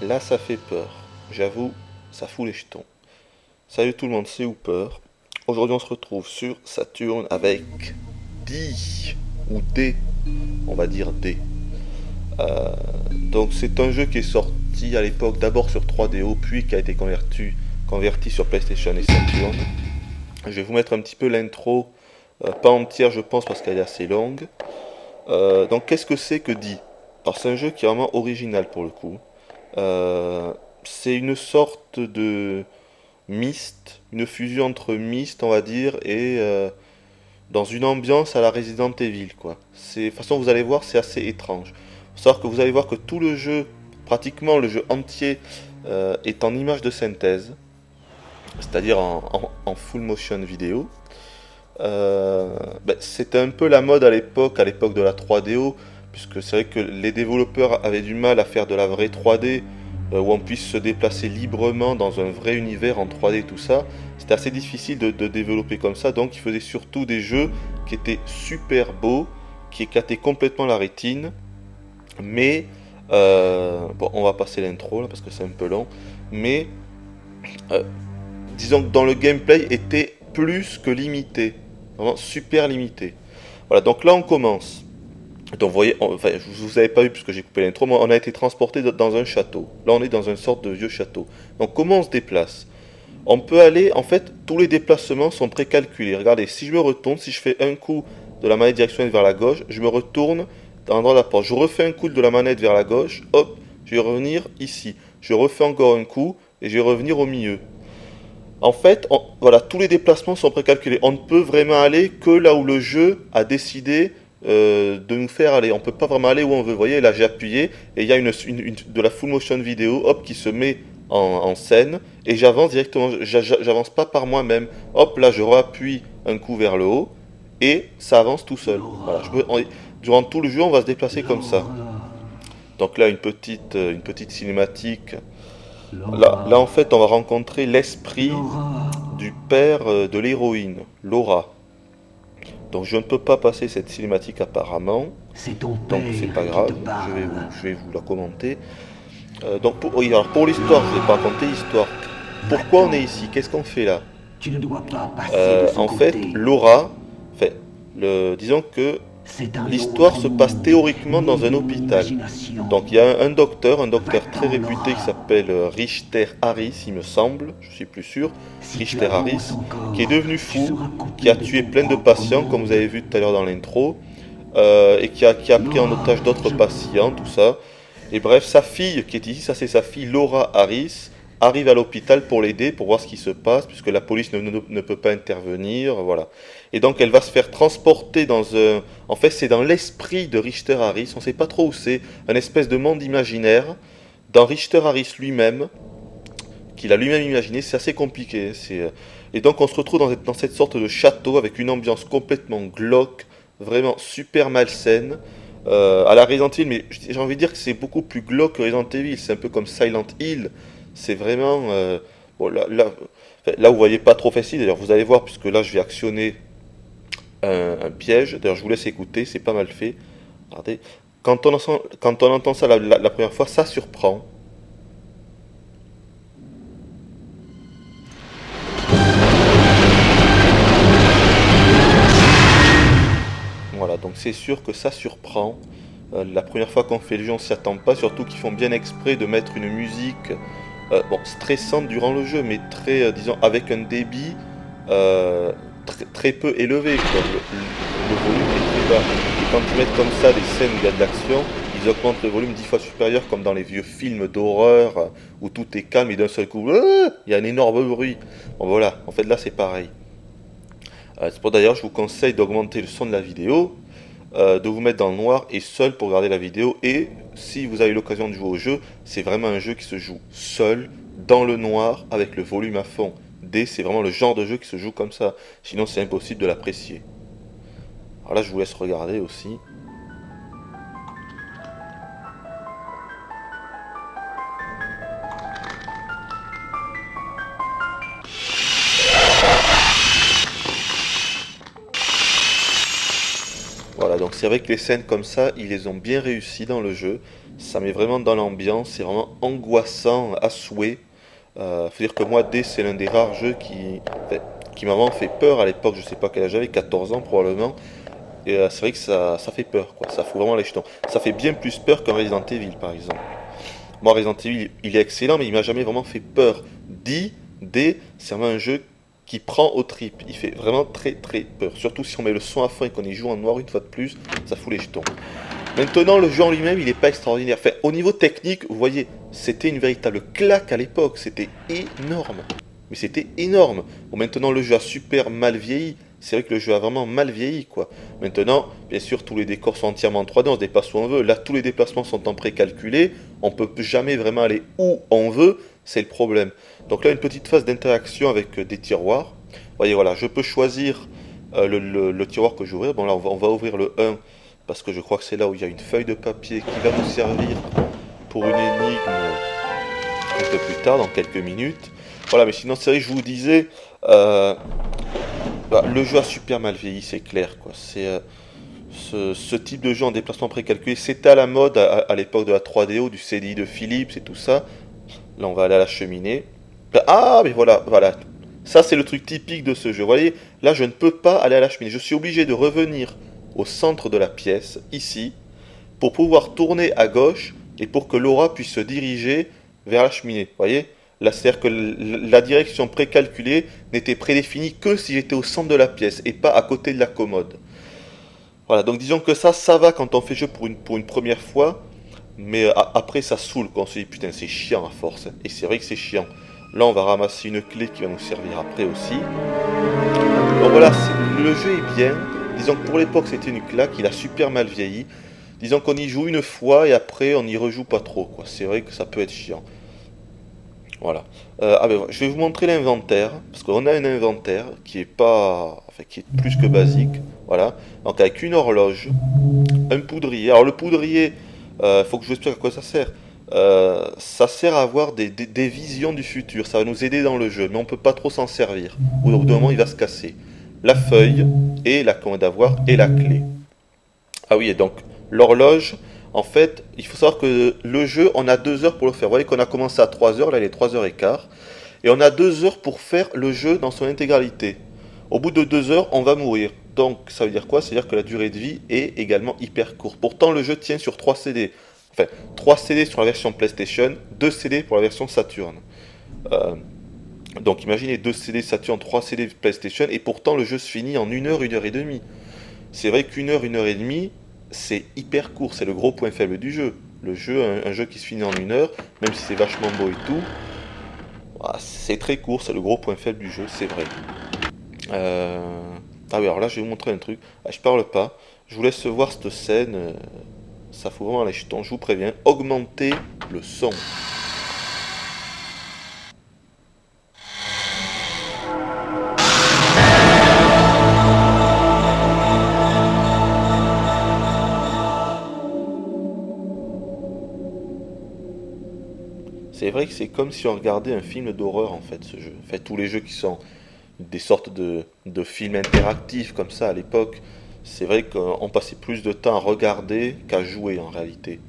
Là, ça fait peur. J'avoue, ça fout les jetons. Salut tout le monde, c'est Hooper. Aujourd'hui, on se retrouve sur Saturn avec D, ou D, on va dire D. Donc, c'est un jeu qui est sorti à l'époque d'abord sur 3DO, puis qui a été converti sur PlayStation et Saturn. Je vais vous mettre un petit peu l'intro, pas entière, je pense, parce qu'elle est assez longue. Donc, qu'est-ce que c'est que D? Alors, c'est un jeu qui est vraiment original pour le coup. Euh, c'est une sorte de Myst, une fusion entre Myst, on va dire, et dans une ambiance à la Resident Evil, quoi. De toute façon, vous allez voir, c'est assez étrange. Faut savoir que vous allez voir que tout le jeu, pratiquement le jeu entier, est en image de synthèse, c'est-à-dire en full motion vidéo. C'était un peu la mode à l'époque de la 3DO, puisque c'est vrai que les développeurs avaient du mal à faire de la vraie 3D, où on puisse se déplacer librement dans un vrai univers en 3D, tout ça. C'était assez difficile de développer comme ça, donc ils faisaient surtout des jeux qui étaient super beaux, qui éclataient complètement la rétine, mais bon, on va passer l'intro là parce que c'est un peu long, mais euh, disons que dans le gameplay était plus que limité. Vraiment super limité. Voilà, donc là on commence. Donc vous voyez, enfin, je vous avais pas vu puisque j'ai coupé l'intro, mais on a été transporté dans un château. Là on est dans une sorte de vieux château. Donc comment on se déplace? On peut aller, en fait, tous les déplacements sont précalculés. Regardez, si je me retourne, si je fais un coup de la manette directionnelle vers la gauche, je me retourne dans l'endroit de la porte. Je refais un coup de la manette vers la gauche, hop, je vais revenir ici. Je refais encore un coup et je vais revenir au milieu. En fait, voilà, tous les déplacements sont précalculés. On ne peut vraiment aller que là où le jeu a décidé de nous faire aller. On ne peut pas vraiment aller où on veut. Vous voyez, là j'ai appuyé et il y a de la full motion vidéo, hop, qui se met en scène et j'avance directement. J'avance pas par moi-même. Hop, là je réappuie un coup vers le haut et ça avance tout seul. Voilà, durant tout le jeu, on va se déplacer comme ça. Donc là, une petite cinématique. Là, en fait, on va rencontrer l'esprit du père de l'héroïne, Laura. Donc je ne peux pas passer cette cinématique apparemment, C'est ton donc c'est père pas qui grave, te parle. je vais vous la commenter. Oui, alors pour l'histoire, je ne vais pas raconter l'histoire. Pourquoi on est Va-t'en. ici? Qu'est-ce qu'on fait là? Tu ne dois pas passer de ce En fait, côté. Laura, disons que C'est un l'histoire autre se passe monde, théoriquement né dans de un mon hôpital. imagination. Donc il y a un docteur très Va-t'en, réputé qui Laura. s'appelle Richter Harris, il me semble, je suis plus sûr, Si tu Richter avances Harris, qui est encore, devenu tu fou, seras qui a coupé de tué ton plein de propre patients, comme vous monde. avez vu tout à l'heure dans l'intro, et qui a pris en Laura, otage d'autres je... patients, tout ça. Et bref, sa fille, qui est ici, ça c'est sa fille Laura Harris, arrive à l'hôpital pour l'aider, pour voir ce qui se passe, puisque la police ne peut pas intervenir, voilà. Et donc elle va se faire transporter dans un... En fait, c'est dans l'esprit de Richter Harris, on ne sait pas trop où c'est, un espèce de monde imaginaire, dans Richter Harris lui-même, qu'il a lui-même imaginé, c'est assez compliqué. Et donc on se retrouve dans cette sorte de château avec une ambiance complètement glauque, vraiment super malsaine, à la Resident Evil, mais j'ai envie de dire que c'est beaucoup plus glauque que Resident Evil, c'est un peu comme Silent Hill, c'est vraiment... bon, là, vous voyez pas trop facile, d'ailleurs vous allez voir, puisque là je vais actionner un piège, d'ailleurs je vous laisse écouter, c'est pas mal fait. Regardez, quand on entend ça la première fois, ça surprend. Voilà, donc c'est sûr que ça surprend. La première fois qu'on fait le jeu, on s'y attend pas, surtout qu'ils font bien exprès de mettre une musique bon, stressante durant le jeu, mais très, disons, avec un débit très peu élevé, quoi. Le volume est très bas. Et quand ils mettent comme ça des scènes où il y a de l'action, ils augmentent le volume 10 fois supérieur, comme dans les vieux films d'horreur, où tout est calme et d'un seul coup, il y a un énorme bruit. Bon voilà, en fait là c'est pareil. C'est pour d'ailleurs, je vous conseille d'augmenter le son de la vidéo, de vous mettre dans le noir et seul pour regarder la vidéo. Et si vous avez l'occasion de jouer au jeu, c'est vraiment un jeu qui se joue seul, dans le noir, avec le volume à fond. C'est vraiment le genre de jeu qui se joue comme ça. Sinon, c'est impossible de l'apprécier. Alors là, je vous laisse regarder aussi. Voilà, donc c'est vrai que les scènes comme ça, ils les ont bien réussi dans le jeu. ça met vraiment dans l'ambiance, c'est vraiment angoissant à souhait. Faut dire que moi, D, c'est l'un des rares jeux qui m'a vraiment fait peur à l'époque, je sais pas quel âge j'avais, 14 ans probablement. Et c'est vrai que ça fait peur, quoi. Ça fout vraiment les jetons. Ça fait bien plus peur qu'un Resident Evil, par exemple. Moi, Resident Evil, il est excellent, mais il m'a jamais vraiment fait peur. D, c'est vraiment un jeu qui prend aux tripes. Il fait vraiment très très peur. Surtout si on met le son à fond et qu'on y joue en noir une fois de plus, ça fout les jetons. Maintenant, le jeu en lui-même, il n'est pas extraordinaire. Enfin, au niveau technique, vous voyez, c'était une véritable claque à l'époque. C'était énorme. Mais c'était énorme. Bon, maintenant, le jeu a super mal vieilli. C'est vrai que le jeu a vraiment mal vieilli, quoi. Maintenant, bien sûr, tous les décors sont entièrement en 3D, on se déplace où on veut. Là, tous les déplacements sont en précalculé. On peut jamais vraiment aller où on veut. C'est le problème. Donc là, une petite phase d'interaction avec des tiroirs. Vous voyez, voilà, je peux choisir le tiroir que j'ouvre. Bon, là, on va ouvrir le 1 parce que je crois que c'est là où il y a une feuille de papier qui va nous servir pour une énigme un peu plus tard, dans quelques minutes. Voilà, mais sinon, c'est vrai que je vous disais, le jeu a super mal vieilli, c'est clair, quoi. C'est ce type de jeu en déplacement précalculé, c'était à la mode à l'époque de la 3DO, du CDI de Philips et tout ça. Là, on va aller à la cheminée. Ah, mais voilà. Ça, c'est le truc typique de ce jeu. Vous voyez, là, je ne peux pas aller à la cheminée. Je suis obligé de revenir au centre de la pièce, ici, pour pouvoir tourner à gauche et pour que Laura puisse se diriger vers la cheminée. Vous voyez? Là, c'est-à-dire que la direction précalculée n'était prédéfinie que si j'étais au centre de la pièce et pas à côté de la commode. Voilà, donc disons que ça va quand on fait jeu pour une première fois, mais après ça saoule quand on se dit putain c'est chiant à force, et c'est vrai que c'est chiant. Là on va ramasser une clé qui va nous servir après aussi. Donc voilà, le jeu est bien, disons que pour l'époque c'était une claque, il a super mal vieilli. Disons qu'on y joue une fois et après on n'y rejoue pas trop, quoi. C'est vrai que ça peut être chiant. Voilà. Je vais vous montrer l'inventaire, parce qu'on a un inventaire qui est qui est plus que basique. Voilà. Donc avec une horloge, un poudrier. Alors le poudrier, faut que je vous explique à quoi ça sert. Ça sert à avoir des visions du futur. Ça va nous aider dans le jeu, mais on peut pas trop s'en servir. Au bout d'un moment, il va se casser. La feuille et la commande d'avoir et la clé. Ah oui, et donc l'horloge. En fait, il faut savoir que le jeu, on a 2 heures pour le faire. Vous voyez qu'on a commencé à 3 heures, là il est 3h15. Et on a 2 heures pour faire le jeu dans son intégralité. Au bout de 2 heures, on va mourir. Donc ça veut dire quoi? C'est-à-dire que la durée de vie est également hyper courte. Pourtant, le jeu tient sur 3 CD. Enfin, 3 CD sur la version PlayStation, 2 CD pour la version Saturn. Donc imaginez 2 CD Saturn, 3 CD PlayStation, et pourtant le jeu se finit en 1 heure, 1h30. C'est vrai qu'une heure, 1h30, c'est hyper court, c'est le gros point faible du jeu. Le jeu, un jeu qui se finit en 1 heure, même si c'est vachement beau et tout, c'est très court, c'est le gros point faible du jeu, c'est vrai. Ah oui, alors là je vais vous montrer un truc. Je parle pas, je vous laisse voir cette scène, ça fout vraiment les jetons, je vous préviens. Augmentez le son. C'est vrai que c'est comme si on regardait un film d'horreur en fait, ce jeu. En fait, tous les jeux qui sont des sortes de films interactifs comme ça à l'époque, c'est vrai qu'on passait plus de temps à regarder qu'à jouer en réalité.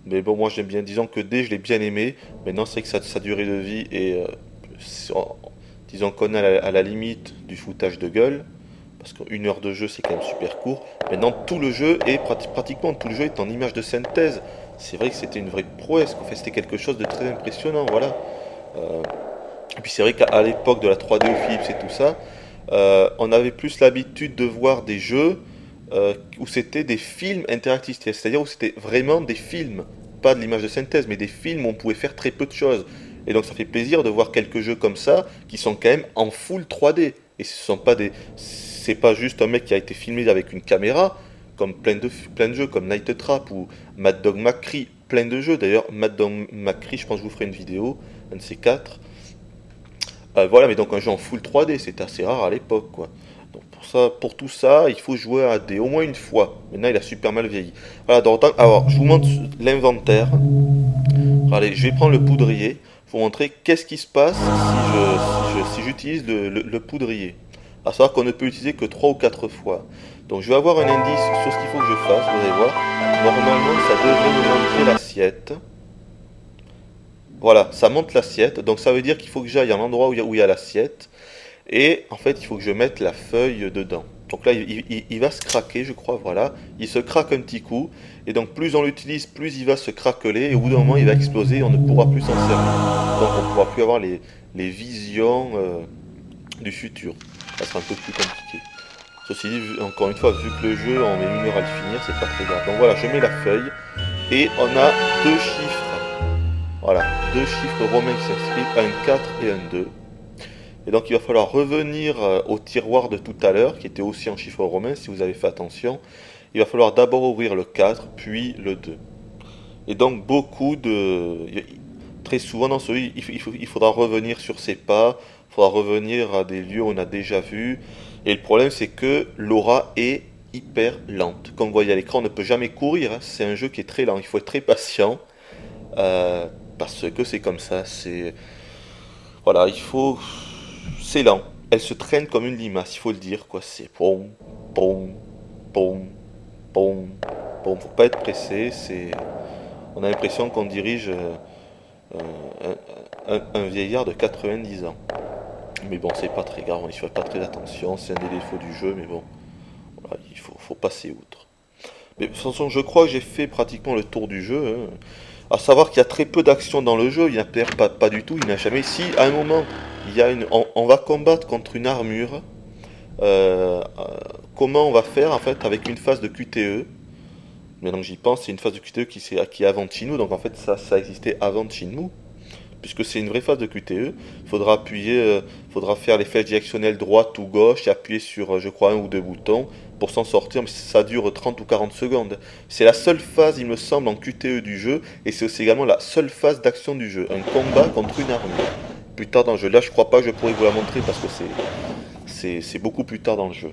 Mais bon, moi j'aime bien, disons que D, je l'ai bien aimé. Maintenant, c'est vrai que sa durée de vie est, disons qu'on est à la limite du foutage de gueule. Parce qu'une heure de jeu, c'est quand même super court. Maintenant, tout le jeu est pratiquement tout le jeu est en image de synthèse. C'est vrai que c'était une vraie prouesse. En fait, c'était quelque chose de très impressionnant. Voilà. Et puis c'est vrai qu'à l'époque de la 3D au Philips et tout ça, on avait plus l'habitude de voir des jeux où c'était des films interactifs, c'est-à-dire où c'était vraiment des films, pas de l'image de synthèse, mais des films où on pouvait faire très peu de choses. Et donc ça fait plaisir de voir quelques jeux comme ça qui sont quand même en full 3D. Et c'est pas juste un mec qui a été filmé avec une caméra, comme plein de jeux comme Night Trap ou Mad Dog McCree, plein de jeux. D'ailleurs, Mad Dog McCree, je pense que je vous ferai une vidéo, un de ces quatre. Voilà, mais donc un jeu en full 3D, c'était assez rare à l'époque, quoi. Donc pour tout ça, il faut jouer à D au moins une fois. Maintenant, il a super mal vieilli. Voilà, alors, je vous montre l'inventaire. Allez, je vais prendre le poudrier pour montrer qu'est-ce qui se passe si j'utilise le poudrier. À savoir qu'on ne peut l'utiliser que 3 ou 4 fois. Donc je vais avoir un indice sur ce qu'il faut que je fasse, vous allez voir. Normalement, ça devrait me montrer la cible. l'assiette. Voilà, ça monte l'assiette. Donc ça veut dire qu'il faut que j'aille à l'endroit où il y a l'assiette. Et en fait, il faut que je mette la feuille dedans. Donc là, il va se craquer, je crois, voilà. Il se craque un petit coup. Et donc, plus on l'utilise, plus il va se craqueler. Et au bout d'un moment, il va exploser et on ne pourra plus s'en servir. Donc, on ne pourra plus avoir les visions du futur. Ça sera un peu plus compliqué. Ceci dit, encore une fois, vu que le jeu, on met 1 heure à le finir, c'est pas très grave. Donc voilà, je mets la feuille. Et on a 2 chiffres. Voilà, 2 chiffres romains qui s'inscrivent, un 4 et un 2. Et donc il va falloir revenir au tiroir de tout à l'heure, qui était aussi en chiffres romains, si vous avez fait attention. Il va falloir d'abord ouvrir le 4, puis le 2. Et donc très souvent dans ce jeu, il faudra revenir sur ses pas, il faudra revenir à des lieux où on a déjà vu. Et le problème c'est que l'aura est hyper lente. Comme vous voyez à l'écran, on ne peut jamais courir, hein. C'est un jeu qui est très lent, il faut être très patient. Parce que c'est comme ça, Voilà, c'est lent. Elle se traîne comme une limace, il faut le dire, quoi. C'est pom, pom, pom, pom, pom. Faut pas être pressé, On a l'impression qu'on dirige un vieillard de 90 ans. Mais bon, c'est pas très grave, on n'y fait pas très attention, c'est un des défauts du jeu, mais bon, voilà, il faut passer outre. Mais de toute façon, je crois que j'ai fait pratiquement le tour du jeu, hein. À savoir qu'il y a très peu d'action dans le jeu, il n'y a pas du tout, il n'y a jamais. Si, à un moment, on va combattre contre une armure, comment on va faire en fait avec une phase de QTE. Maintenant que j'y pense, c'est une phase de QTE qui est avant Shenmue, donc en fait ça existait avant Shenmue, puisque c'est une vraie phase de QTE. Il faudra appuyer, faudra faire les flèches directionnelles droite ou gauche et appuyer sur, je crois, 1 ou 2 boutons pour s'en sortir, mais ça dure 30 ou 40 secondes. C'est la seule phase, il me semble, en QTE du jeu, et c'est aussi également la seule phase d'action du jeu, un combat contre une armure. Plus tard dans le jeu, là je crois pas que je pourrais vous la montrer parce que c'est beaucoup plus tard dans le jeu.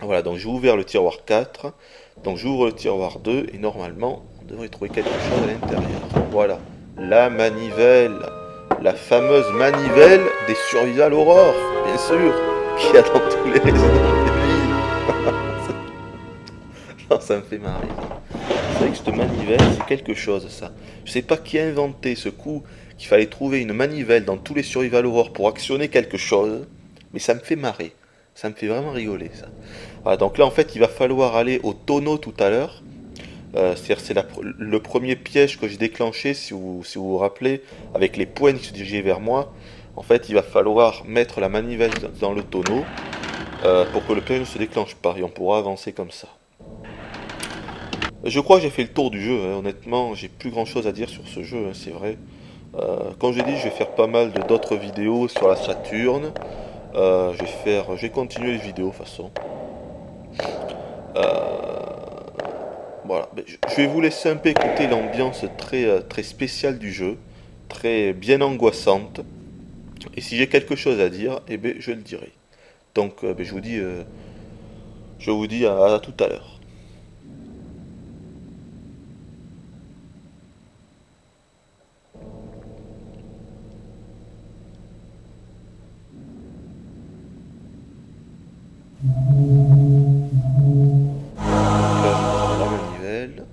Voilà, donc j'ai ouvert le tiroir 4, donc j'ouvre le tiroir 2, et normalement, on devrait trouver quelque chose à l'intérieur. Voilà, la manivelle, la fameuse manivelle des Survival Horror, bien sûr, qu'il y a dans tous les Resident Evil. Non, ça me fait marrer. C'est vrai que cette manivelle, c'est quelque chose, ça. Je sais pas qui a inventé ce coup, qu'il fallait trouver une manivelle dans tous les Survival Horror pour actionner quelque chose, mais ça me fait marrer. Ça me fait vraiment rigoler, ça. Voilà, donc là, en fait, il va falloir aller au tonneau tout à l'heure. C'est le premier piège que j'ai déclenché, si vous rappelez, avec les points qui se dirigeaient vers moi. En fait, il va falloir mettre la manivelle dans le tonneau pour que le piège ne se déclenche pas, et on pourra avancer comme ça. Je crois que j'ai fait le tour du jeu, hein. Honnêtement, j'ai plus grand chose à dire sur ce jeu, hein, c'est vrai. Comme j'ai dit, je vais faire pas mal d'autres vidéos sur la Saturn. Je vais continuer les vidéos de toute façon. Voilà, je vais vous laisser un peu écouter l'ambiance très spéciale du jeu, très bien angoissante. Et si j'ai quelque chose à dire, eh ben, je le dirai. Donc je vous dis à tout à l'heure. La manivelle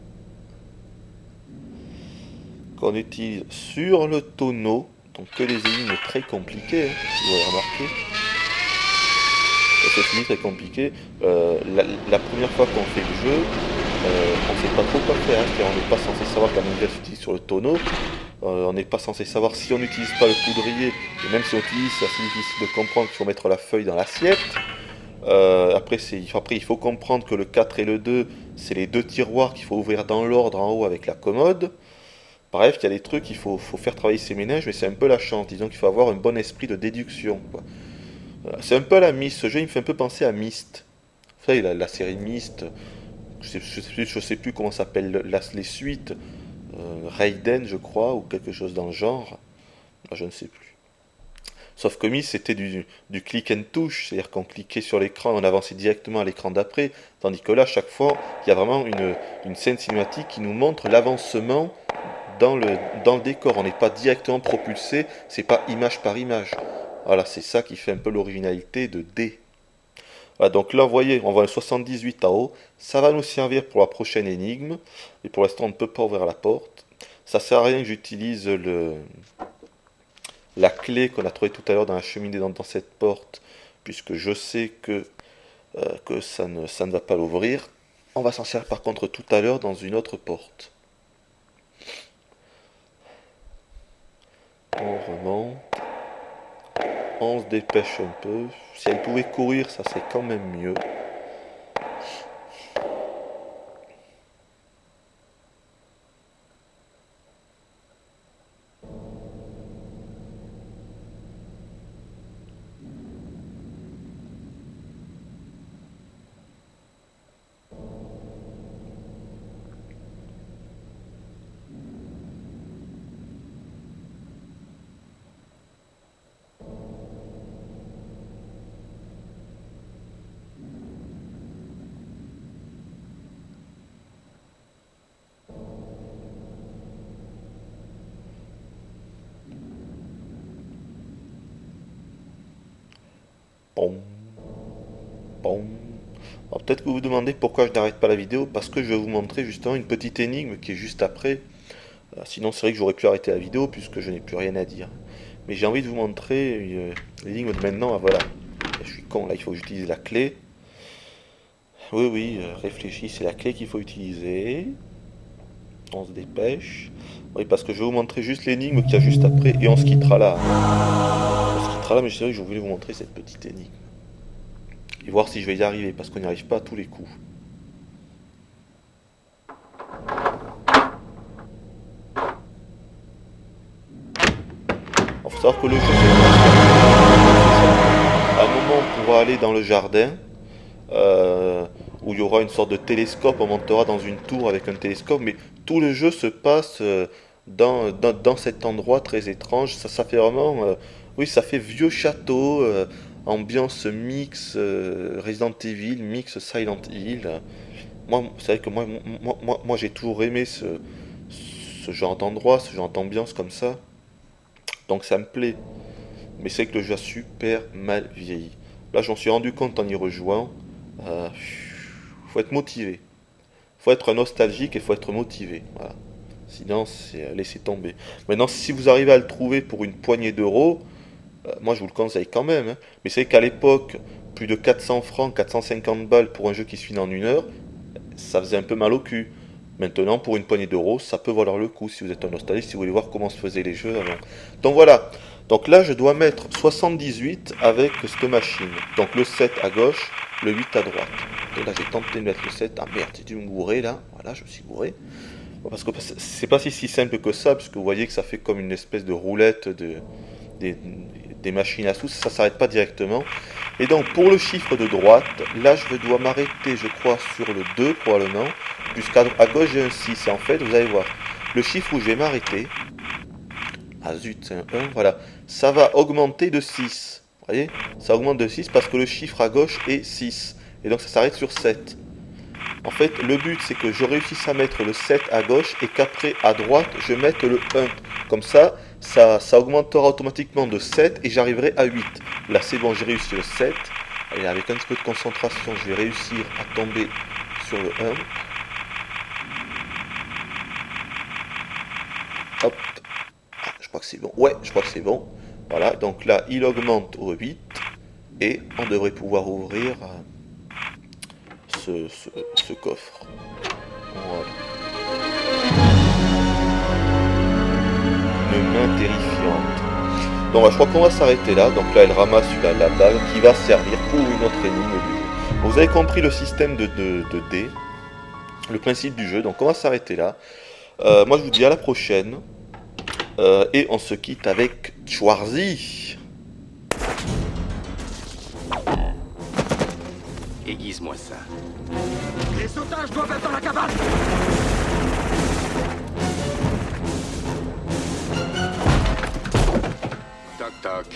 qu'on utilise sur le tonneau, donc que les énigmes très compliquées, hein, si vous avez remarqué. C'est très compliqué. La première fois qu'on fait le jeu, on ne sait pas trop quoi faire, hein, on n'est pas censé savoir que la manivelle s'utilise sur le tonneau. On n'est pas censé savoir si on n'utilise pas le poudrier, et même si on utilise, c'est assez difficile de comprendre qu'il faut mettre la feuille dans l'assiette. Après, il faut comprendre que le 4 et le 2, c'est les 2 tiroirs qu'il faut ouvrir dans l'ordre en haut avec la commode. Bref, il y a des trucs, il faut faire travailler ses ménages, mais c'est un peu la chance. Disons qu'il faut avoir un bon esprit de déduction, quoi. C'est un peu à la Myst, ce jeu il me fait un peu penser à Myst. Vous savez, la série Myst, je sais plus comment s'appellent les suites, Raiden je crois, ou quelque chose dans le genre. Je ne sais plus. Sauf que Myst c'était du click and touch, c'est-à-dire qu'on cliquait sur l'écran, on avançait directement à l'écran d'après, tandis que là, chaque fois, il y a vraiment une scène cinématique qui nous montre l'avancement dans le décor. On n'est pas directement propulsé, c'est pas image par image. Voilà, c'est ça qui fait un peu l'originalité de D. Voilà, donc là, vous voyez, on voit un 78 en haut. Ça va nous servir pour la prochaine énigme. Et pour l'instant, on ne peut pas ouvrir la porte. Ça sert à rien que j'utilise la clé qu'on a trouvée tout à l'heure dans la cheminée dans cette porte, puisque je sais que ça ne va pas l'ouvrir. On va s'en servir par contre tout à l'heure dans une autre porte. On remonte. On se dépêche un peu. Si elle pouvait courir, ça c'est quand même mieux. Bon. Bon. Alors peut-être que vous vous demandez pourquoi je n'arrête pas la vidéo, parce que je vais vous montrer justement une petite énigme qui est juste après. Sinon c'est vrai que j'aurais pu arrêter la vidéo puisque je n'ai plus rien à dire. Mais j'ai envie de vous montrer l'énigme de maintenant. Ah, voilà. Je suis con là, il faut que j'utilise la clé. Oui, oui, réfléchis, c'est la clé qu'il faut utiliser. On se dépêche. Oui, parce que je vais vous montrer juste l'énigme qu'il y a juste après et on se quittera là. On se quittera là, mais c'est vrai que je voulais vous montrer cette petite énigme. Et voir si je vais y arriver, parce qu'on n'y arrive pas à tous les coups. Il faut savoir que le jeu, c'est à un moment, on pourra aller dans le jardin, où il y aura une sorte de télescope, on montera dans une tour avec un télescope, mais tout le jeu se passe dans cet endroit très étrange. Ça fait vraiment... oui, ça fait vieux château, ambiance mix Resident Evil, mix Silent Hill. Moi, c'est vrai que moi j'ai toujours aimé ce genre d'endroit, ce genre d'ambiance comme ça. Donc ça me plaît. Mais c'est que le jeu a super mal vieilli. Là, j'en suis rendu compte en y rejoignant. Faut être motivé. Faut être nostalgique et faut être motivé. Voilà. Sinon, c'est laisser tomber. Maintenant, si vous arrivez à le trouver pour une poignée d'euros, moi je vous le conseille quand même. Hein. Mais c'est qu'à l'époque, plus de 400 francs, 450 balles pour un jeu qui se finit en 1 heure, ça faisait un peu mal au cul. Maintenant, pour une poignée d'euros, ça peut valoir le coup si vous êtes un nostalgique, si vous voulez voir comment se faisaient les jeux avant. Donc voilà. Donc là, je dois mettre 78 avec cette machine. Donc le 7 à gauche, le 8 à droite. Et là, j'ai tenté de mettre le 7. Ah merde, j'ai dû me gourer là. Voilà, je me suis gouré. Bon, parce que c'est pas si simple que ça, parce que vous voyez que ça fait comme une espèce de roulette des machines à sous, ça s'arrête pas directement. Et donc pour le chiffre de droite, là je dois m'arrêter, je crois, sur le 2 probablement, puisqu'à gauche j'ai un 6. Et en fait, vous allez voir, le chiffre où je vais m'arrêter, ah zut, c'est un 1, voilà, ça va augmenter de 6. Vous voyez, ça augmente de 6 parce que le chiffre à gauche est 6. Et donc ça s'arrête sur 7. En fait, le but, c'est que je réussisse à mettre le 7 à gauche et qu'après, à droite, je mette le 1. Comme ça augmentera automatiquement de 7 et j'arriverai à 8. Là, c'est bon, j'ai réussi le 7. Et avec un petit peu de concentration, je vais réussir à tomber sur le 1. Hop. Ah, je crois que c'est bon. Ouais, je crois que c'est bon. Voilà, donc là, il augmente au 8. Et on devrait pouvoir ouvrir ce coffre. Voilà. Une main terrifiante. Donc je crois qu'on va s'arrêter là. Donc là elle ramasse la dalle qui va servir pour une autre énigme du jeu. Vous avez compris le système de dés, le principe du jeu. Donc on va s'arrêter là. Moi je vous dis à la prochaine. Et on se quitte avec Schwarzy. Aiguise-moi ça. Les otages doivent être dans la cabane. Toc toc.